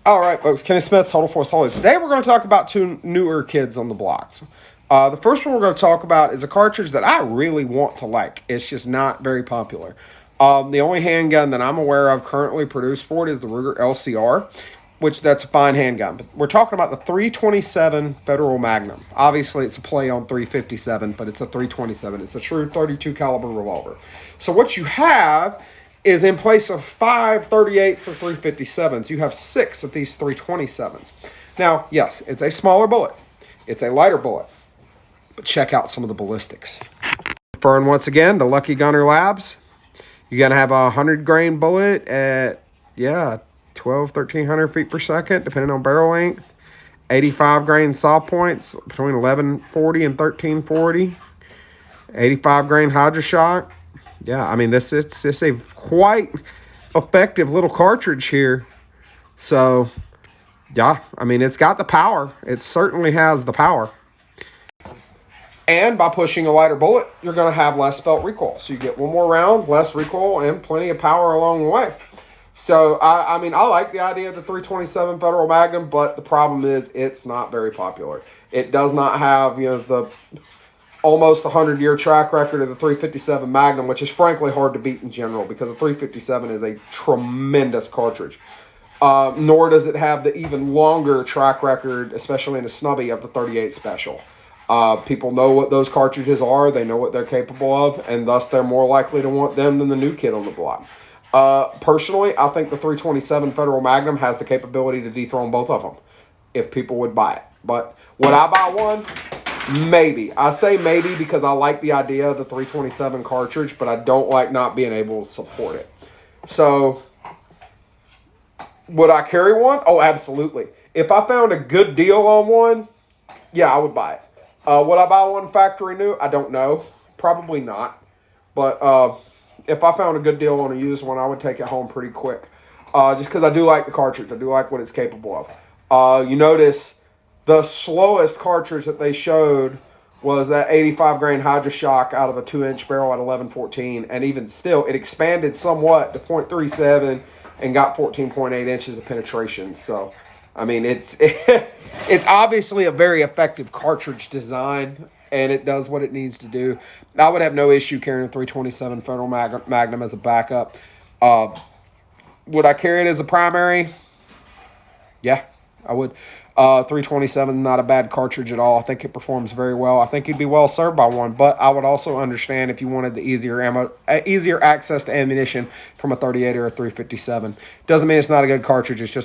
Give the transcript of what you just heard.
All right, folks. Kenny Smith, Total Force Hollies. Today we're going to talk about two newer kids on the block. The first one we're going to talk about is a cartridge that I really want to like. It's just not very popular. The only handgun that I'm aware of currently produced for it is the Ruger LCR, which that's a fine handgun. But we're talking about the 327 Federal Magnum. Obviously, it's a play on 357, but it's a 327. It's a true 32 caliber revolver. So what you have is in place of 538s or 357s, you have 6 of these 327s. Now, yes, it's a smaller bullet. It's a lighter bullet. But check out some of the ballistics. Referring once again to Lucky Gunner Labs, you're going to have a 100 grain bullet at, 1300 feet per second, depending on barrel length. 85 grain saw points between 1140 and 1340. 85 grain Hydra-Shock. Yeah, I mean, it's a quite effective little cartridge here. So, yeah, I mean, it's got the power. It certainly has the power. And by pushing a lighter bullet, you're going to have less felt recoil. So you get one more round, less recoil, and plenty of power along the way. So, I mean, I like the idea of the 327 Federal Magnum, but the problem is it's not very popular. It does not have, the almost 100-year track record of the 357 Magnum, which is frankly hard to beat in general because the 357 is a tremendous cartridge. Nor does it have the even longer track record, especially in a snubby, of the 38 Special. People know what those cartridges are, they know what they're capable of, and thus they're more likely to want them than the new kid on the block. Personally, I think the 327 Federal Magnum has the capability to dethrone both of them if people would buy it. But would I buy one? Maybe. I say maybe because I like the idea of the 327 cartridge, but I don't like not being able to support it. So, would I carry one? Oh, absolutely. If I found a good deal on one, yeah, I would buy it. Would I buy one factory new? I don't know. Probably not. But if I found a good deal on a used one, I would take it home pretty quick. Just because I do like the cartridge. I do like what it's capable of. You notice the slowest cartridge that they showed was that 85 grain Hydra-Shock out of a 2-inch barrel at 1114, and even still, it expanded somewhat to .37 and got 14.8 inches of penetration. So, I mean, it's obviously a very effective cartridge design, and it does what it needs to do. I would have no issue carrying a 327 Federal Magnum as a backup. Would I carry it as a primary? Yeah, I would. 327, not a bad cartridge at all. I think it performs very well. I think you'd be well served by one, but I would also understand if you wanted the easier access to ammunition from a 38 or a 357. Doesn't mean it's not a good cartridge. It's just